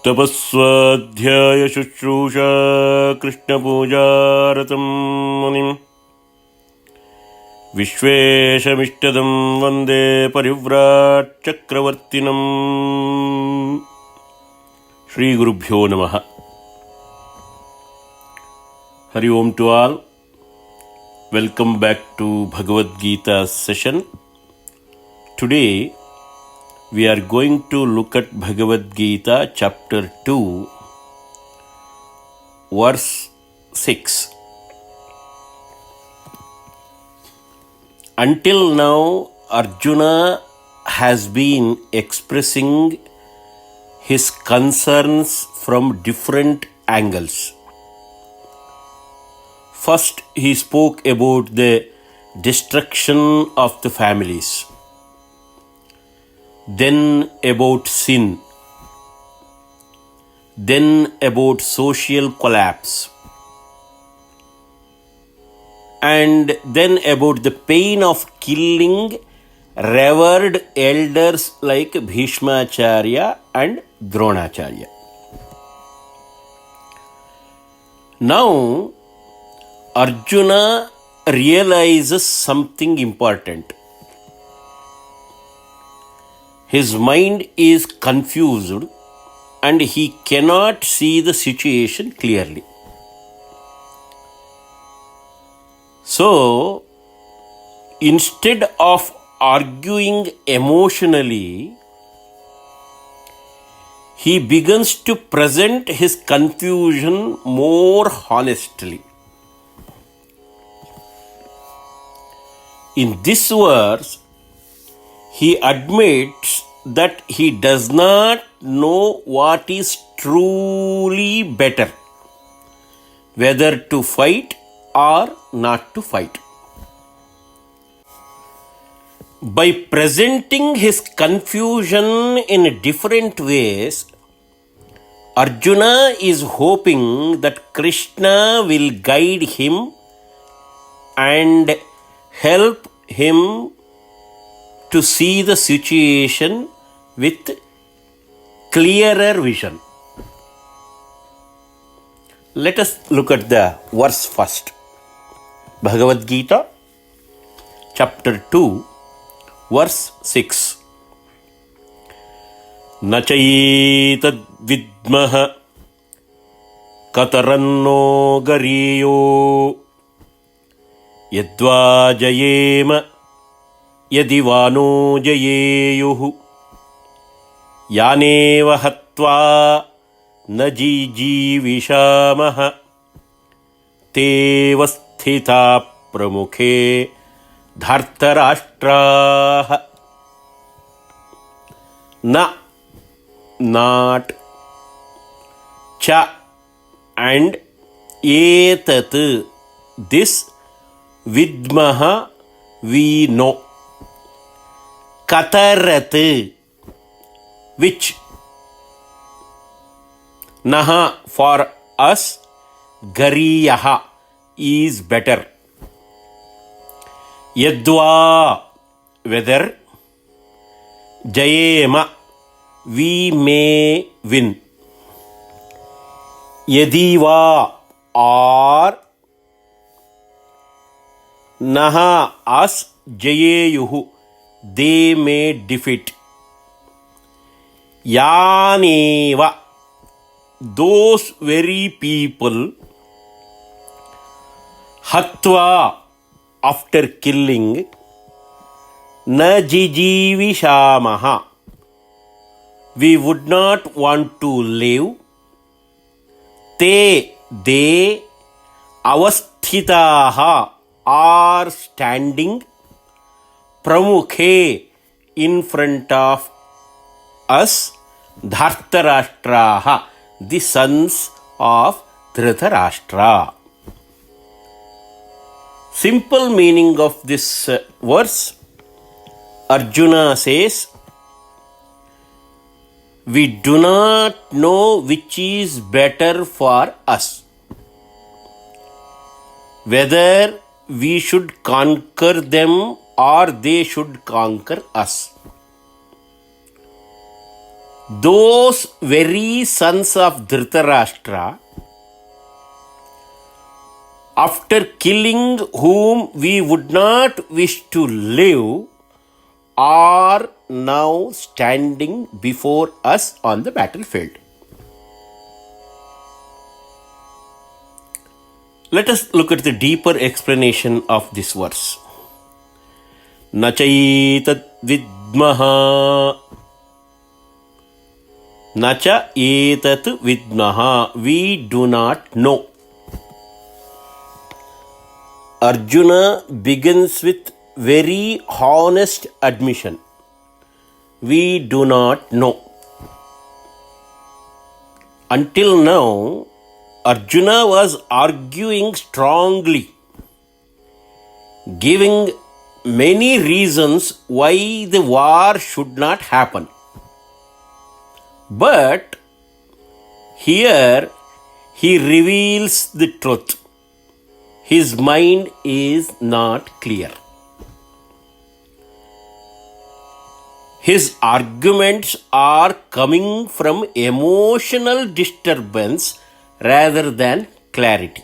तपस्वाध्याय शुश्रूषा कृष्णपूजारतं मुनिं विश्वेशमिष्टदं वन्दे परिव्राट् चक्रवर्तिनं श्रीगुरुभ्यो नमः. Hari Om to all. Welcome back to Bhagavad Gita session. Today we are going to look at Bhagavad Gita chapter 2 verse 6. Until now Arjuna has been expressing his concerns from different angles. First, he spoke about the destruction of the families, then about sin, then about social collapse, and then about the pain of killing revered elders like Bhishmacharya and Dronacharya. Now, Arjuna realizes something important. His mind is confused and he cannot see the situation clearly. So, instead of arguing emotionally, he begins to present his confusion more honestly. In this verse, he admits that he does not know what is truly better, whether to fight or not to fight. By presenting his confusion in different ways, Arjuna is hoping that Krishna will guide him and help him to see the situation with clearer vision. Let us look at the verse first. Bhagavad Gita, chapter 2, verse 6. Na chaitad vidmaha kataranno gariyo यद्वा जयेम यदि वानो जयेयुः यानेव हत्वा न जीजीविषामः तेव स्थिता प्रमुखे धर्तराष्ट्राः. न, not, cha, and etat, this, vidmaha, we know, katarat, which, naha, for us, gariyaha, is better, yadva, whether, jayema, we may win, yadiva, or naha, us, jayeyuhu, they may defeat, yaneva, those very people, hatva, after killing, na jijivishamaha, we would not want to live, they, avasthitaha, are standing, pramukhe, in front of us, dhartarashtraha, the sons of Dhritarashtra. Simple meaning of this verse, Arjuna says, we do not know which is better for us. whether we should conquer them or they should conquer us. Those very sons of Dhritarashtra, after killing whom we would not wish to live, are now standing before us on the battlefield. Let us look at the deeper explanation of this verse. Nachaitat vidmaha. Nacha etat vidmaha. We do not know. Arjuna begins with very honest admission. We do not know. Until now, Arjuna was arguing strongly, giving many reasons why the war should not happen. But here he reveals the truth. His mind is not clear. His arguments are coming from emotional disturbance rather than clarity.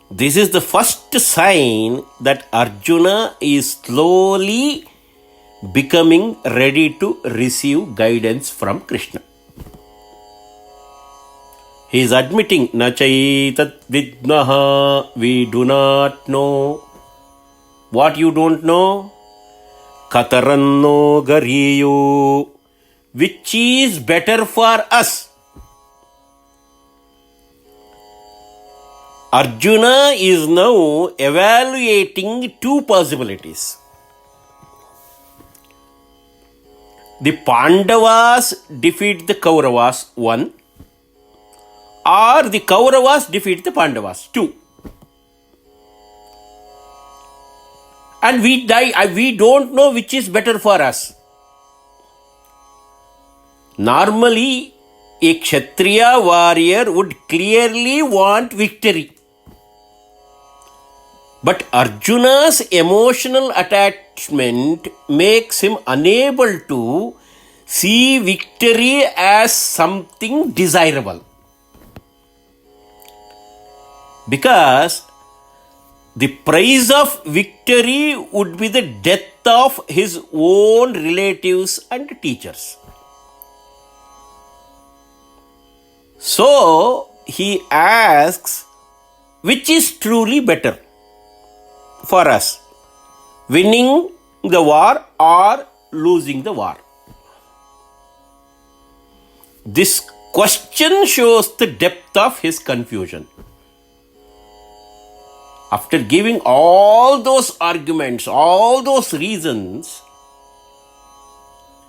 This is the first sign that Arjuna is slowly becoming ready to receive guidance from Krishna. He is admitting, Nachaitat vidmaha, we do not know. What you don't know? Kataranno gariyo, which is better for us. Arjuna is now evaluating two possibilities. The Pandavas defeat the Kauravas, 1, or the Kauravas defeat the Pandavas, 2. And we don't know which is better for us. Normally, a Kshatriya warrior would clearly want victory. But Arjuna's emotional attachment makes him unable to see victory as something desirable. Because the price of victory would be the death of his own relatives and teachers. So he asks, which is truly better for us, winning the war or losing the war? This question shows the depth of his confusion. After giving all those arguments, all those reasons,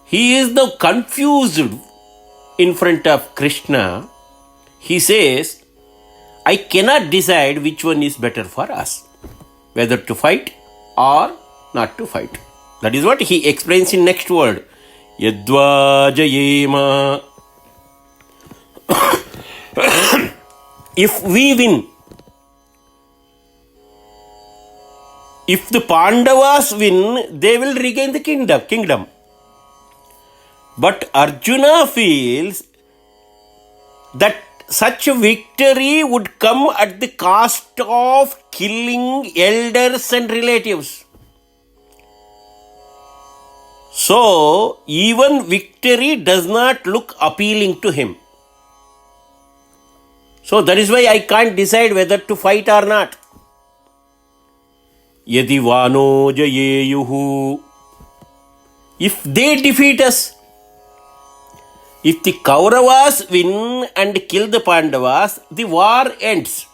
he is now confused in front of Krishna. He says, I cannot decide which one is better for us, whether to fight or not to fight. That is what he explains in next word. Yadva jayema. If we win, if the Pandavas win, they will regain the kingdom. But Arjuna feels that such a victory would come at the cost of killing elders and relatives. So, even victory does not look appealing to him. So, that is why I can't decide whether to fight or not. Yadi vano jayeyuhu. If they defeat us, if the Kauravas win and kill the Pandavas, the war ends.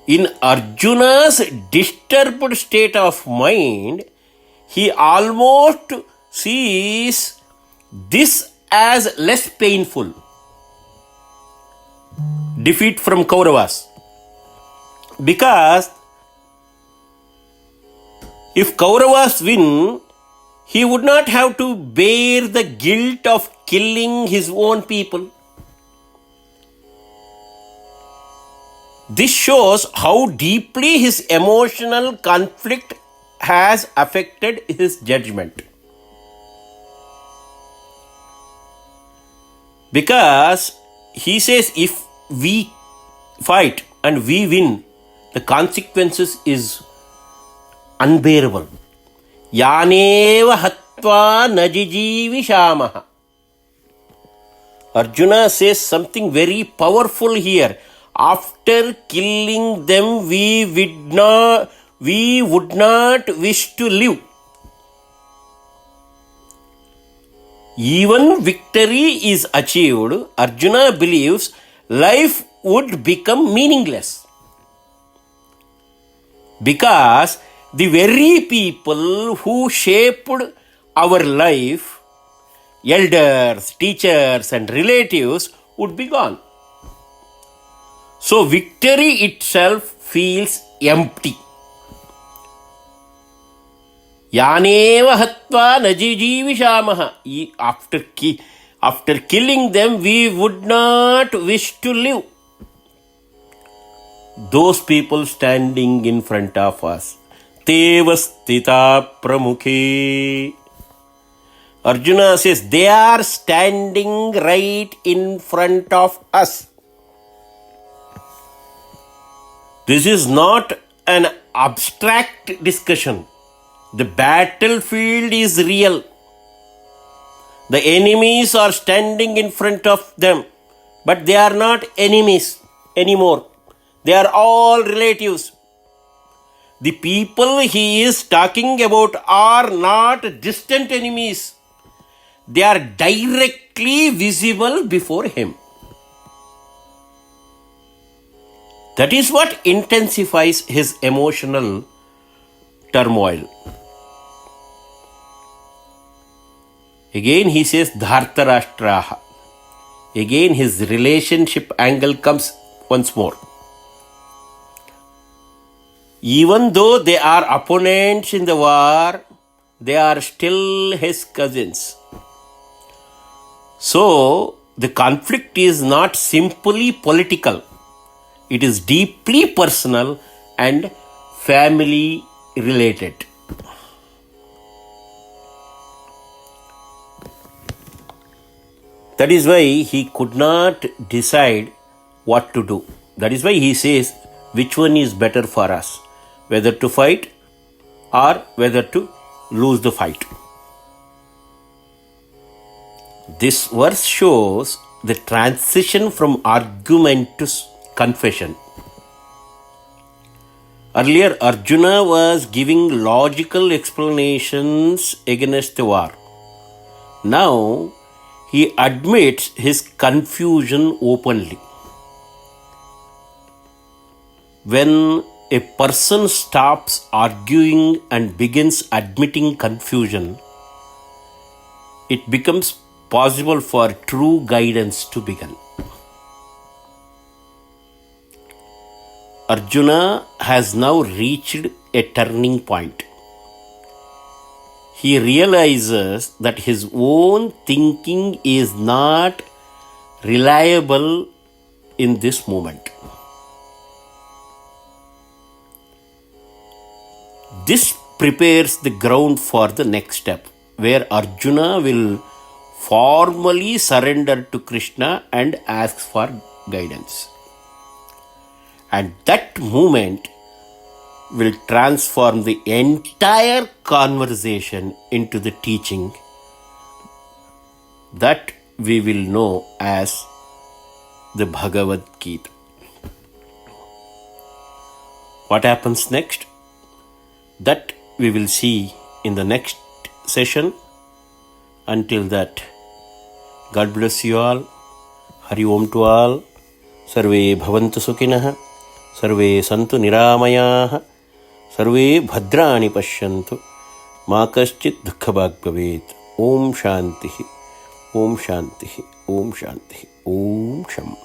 In Arjuna's disturbed state of mind, he almost sees this as less painful. Defeat from Kauravas. Because if Kauravas win, he would not have to bear the guilt of killing his own people. This shows how deeply his emotional conflict has affected his judgment. Because he says if we fight and we win, the consequences is unbearable. Yaneva hatva najijeevishamaha. Arjuna says something very powerful here. After killing them, we would not wish to live. Even victory is achieved, Arjuna believes life would become meaningless. Because the very people who shaped our life, elders, teachers, and relatives, would be gone. So victory itself feels empty. Yaneva hatva najijeevishamaha. After killing them, we would not wish to live. Those people standing in front of us. Tevastita pramukhe. Arjuna says they are standing right in front of us. This is not an abstract discussion. The battlefield is real. The enemies are standing in front of them, but they are not enemies anymore. They are all relatives. The people he is talking about are not distant enemies. They are directly visible before him. That is what intensifies his emotional turmoil. Again he says Dhartarashtraha. Again his relationship angle comes once more. Even though they are opponents in the war, they are still his cousins. So the conflict is not simply political. It is deeply personal and family related. That is why he could not decide what to do. That is why he says, which one is better for us? Whether to fight or whether to lose the fight. This verse shows the transition from argument to confession. Earlier, Arjuna was giving logical explanations against the war. Now, he admits his confusion openly. When a person stops arguing and begins admitting confusion, it becomes possible for true guidance to begin. Arjuna has now reached a turning point. He realizes that his own thinking is not reliable in this moment. This prepares the ground for the next step, where Arjuna will formally surrender to Krishna and ask for guidance. And that moment will transform the entire conversation into the teaching that we will know as the Bhagavad Gita. What happens next? That we will see in the next session. Until that, God bless you all. Hari Om to all. Sarve bhavantu sukhinah. Sarve santu niramayaah. Sarve bhadrani pashyantu. Ma kaschit dukhabhag bhavet. Om shantihi. Om shantihi. Om shantihi. Om sham.